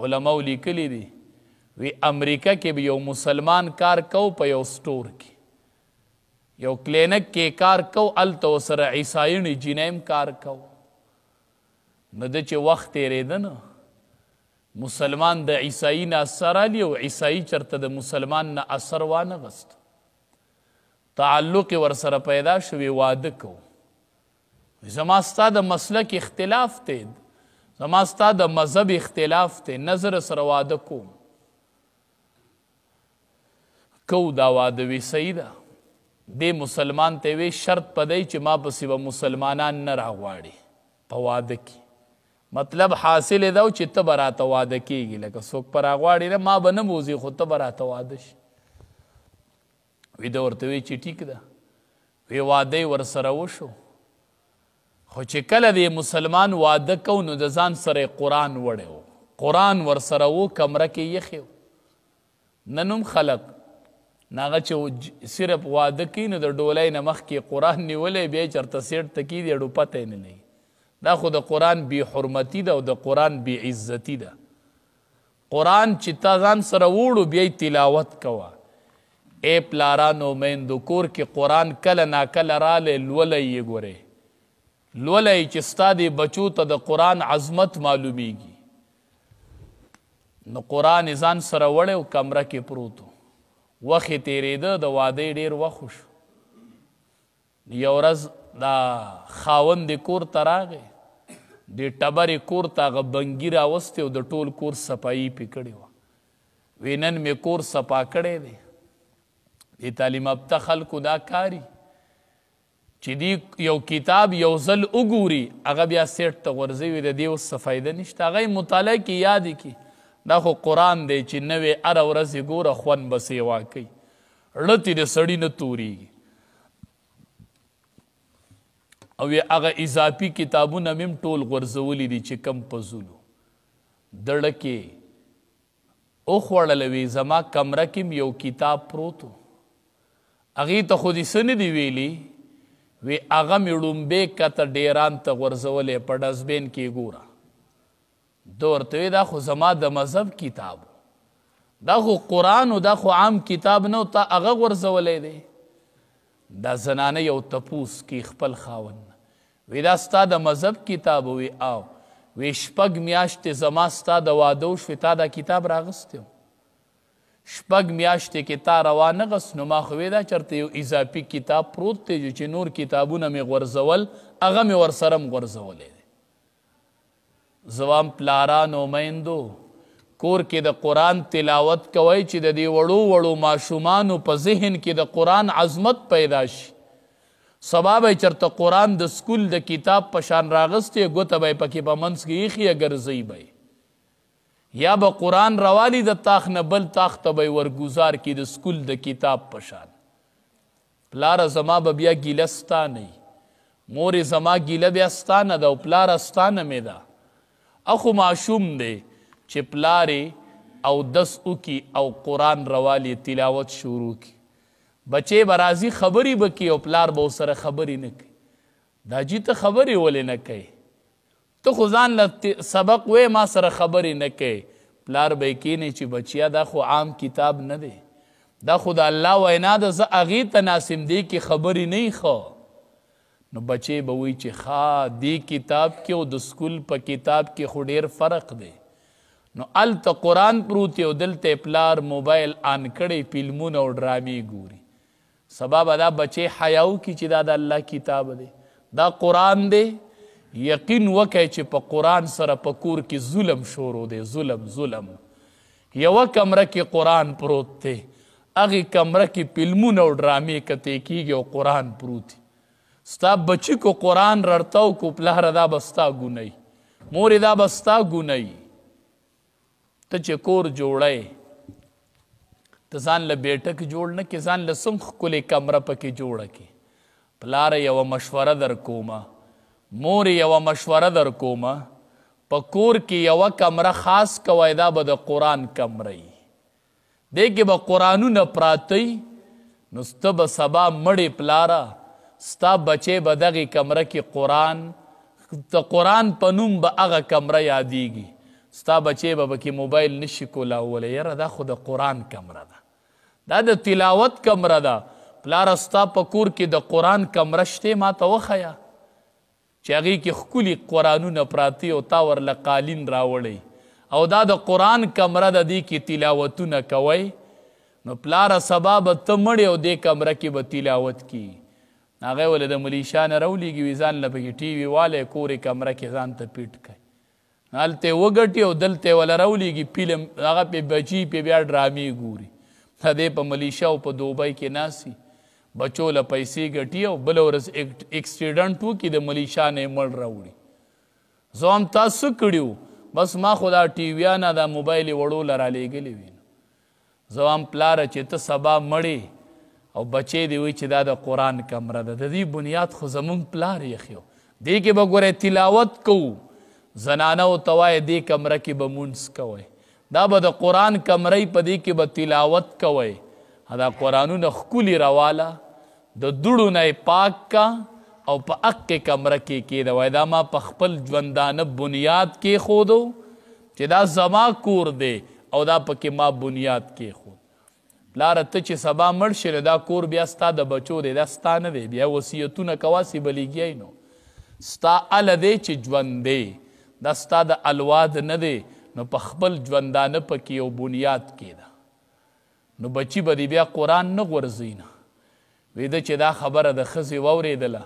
علماء لیکلی دي وی امریکا کې به یو مسلمان کار کو په یو سټور کې یو کلینک کې کار کو هلته ورسره عیسایي جینۍ کار کو نو ده چې وخت تېرېده نه مسلمان د عیسائی نه اثر علی او عیسائی چرته د مسلمان نه اثر وانغست تعلق ورسره پیدا شوی واده کو زما ستا د مسلک اختلاف دی زما ستا د مذهب اختلاف دی نظر سره واده کوم کو دا واده وی صحیح ده دې مسلمان ته وی شرط پدی چې ما پسې به مسلمانان نه راغواړي په واده کې مطلب حاصل دا چې ته به راته واده کېږي لکه څوک په راغواړي نه ما به نه بوځي خو ته به راته واده شي وی ده ورته وی چې ټیک ده وی واده یې ورسره وشو خو چې کله د مسلمان واده کو نو د ځان سره قرآن وړی و قرآن ورسره و کمره کې یخی نن هم خلق ناغه چې صرف واده کوي نو د ډولۍ نه مخکې قرآن نیولی بیا یې چېرته سیټ ته کېږي اډو پته یې نه لګي دا خو د قرآن بی حرمتی ده او د قرآن بی عزتی ده قرآن چې تا ځان سره وړو بیا یې تلاوت کوه ای پلارانو میندو کور کې قرآن کله ناکله رالی لولی یې ګورې لولی چې ستا دې بچو ته د قرآن عظمت معلومیږي نو قرآن یې ځان سره وړی او کمره کې پروت وخت یې تېرېده د واده یې ډېر وخت شو یو ورځ دا خاوند د کور ته راغی د ټبرې کور ته هغه بنګي راوستی او د ټول کور صفایي پې کړې وه وی نن مې کور صفا کړی دی د تعلیم یافته خلکو دا کاري چې دی یو کتاب یو ځل وګوري هغه بیا سیټ ته غورځوي د دې اوس څه فایده نشته هغه یې مطالعه کې یاد کړي دا خو قرآن دی چې نوې هره ورځ یې ګوره خوند به سیوا کوي ړتې د سړي نه تورېږي او هغه اضافي کتابونه مې هم ټول غورځولي دي چې کم پزولو دړه کې وخوړلوي زما کمره کې یو کتاب پروت و هغې ته خو دې څه نه دي ویلي وی هغه مې ړومبې کته ډیران ته غورځولی په ډسبین کې ګوره ده ورته وی دا خو زما د مذهب کتاب دا خو قرآن و دا خو عام کتاب نه و تا هغه غورځولی دی دا زنانه یو تپوس کې خپل خاوند وی دا ستا د مذهب کتاب وی آو وی شپږ میاشتې زما ستا د واده وشوې تا دا کتاب راغستی و شپږ میاشتې کې تا روانه غست نو ما خو وی دا چېرته یو اضافي کتاب پروت دی چې نور کتابونه مې غورځول هغه مې ورسره هم غورځولی دی زوام پلارانو میندو کور کې د قرآن تلاوت کوئ چې د دې وړو وړو ماشومانو په ذهن کې د قرآن عظمت پیدا شي سبا به یې چېرته قرآن د سکول د کتاب په شان راغستی ګوته به یې پکې په منځ کې ایښي ګرځئ به یا به قرآن روالی د تاخ نه بل تاخ ته به ورګزار کی د سکول د کتاب په شان پلاره زما به بیا ګیله ستا نه مورې زما ګیله بیا ستا نه ده او پلاره ستا نه مې ده اخو ماشوم دی چې پلارې اودس وکي او قرآن روالی تلاوت شروع کی بچې به راځي خبرې به کوي او پلار به ورسره خبرې نه کوي دا جي ته خبرې ولې نه کوي ته خو ځان له سبق وی ما سره خبرې نه کوي پلار به یې کینی چې بچیا دا خو عام کتاب نه دی دا خو د الله وینا ده زه هغې ته ناسم دی کې خبرې نه یي ښه نو بچې به وایي چې ښه دې کتاب کې او د سکول په کتاب کې خو ډېر فرق دی نو هلته قرآن پروت او دلته پلار موبایل آن کړی فلمونه او ډرامې ګوري سبا به دا بچې حیا وکړي چې دا د الله کتاب دی دا قرآن دی یقین وکړئ چې په قرآن سره په کور کې ظلم شروع دی ظلم یوه کمره کې قرآن پروت دی هغې کمره کې فلمونه او ډرامې کتې کېږي او قرآن پروت دی ستا بچي کو قرآن رړتاو کو پلاره دا به ستا ګنی مورې دا به ستا ګنی ته چې کور جوړی ته ځان له بیټک جوړ نه کې ځان له څوم ښکلې کمره پکې جوړه کې پلاره یوه مشوره در کومه مور یوه مشوره در کومه په کور کې یوه کمره خاص کوئ دا به د قرآن کمره وي دې کې به قرآنونه پراته نو سته به سبا مړې پلاره ستا بچې به دغې کمره کې قرآن په نوم به هغه کمره یادیږي ستا بچی به پکې موبایل نشي کولاولی. یاره دا خو د قرآن کمره ده، دا د تلاوت کمره ده. پلاره ستا په کور کې د قرآن کمره شتې ما ته وښیه چې هغې کې ښکلي قرآنونه پراته او تا ورله قالین راوړی او دا د قرآن کمره ده، دې کې تلاوتونه کوئ. نو پلاره سبا به ته مړې او دې کمره کې به تلاوت کی. هغې ولې د ملیشا نه راولېږي وي ځان له پکې ټي وي والی کورې کمره کې ځان ته پیټ کوي. هلته یې وګټي او دلته یې وله راولېږي فلم هغه پې بچي پې بیا ډرامې ګوري. دې په ملیشا او په دوبۍ کې ناسي بچو له پیسې ګټي او بله ورځ اکسیډنټ وکړي د ملیشا نه یې مړ راوړي. زه هم تاسو کړي وو، بس ما خو دا ټي ویانه دا موبایل یې وړو له رالیږلي وي. زه هم پلاره چې ته سبا مړې او بچی دی وی چې دا د قرآن کمره ده، د دې بنیاد خو زمونږ پلار یخیو. دې کې به ګورئ تلاوت کوو، زنانو ته وایې دې کمره کې به مونځ کوئ، دا به د قرآن کمرې په دې کې به تلاوت کوئ. دا قرآنونه ښکلي رواله د دوړو نه یې پاک کا او په اقې کمره کې کېږده. وایي دا ما په خپل ژوندانه بنیاد کېښودو چې دا زما کور دی او دا پکې ما بنیاد کېښود. پلاره ته چې سبا مړ شې نو دا کور بیا ستا د بچو دی، دا ستا نه دی. بیا وصیتونه کوه چې بلیږی نو ستا اله دی چې ژوند دی، دا ستا د الواد نه دی. نو په خپل ژوندانه پکې یو بنیاد کېده. نو بچی به دی بیا قرآن نه غورځوي نه. ویده چې دا خبره د ښځې واورېدله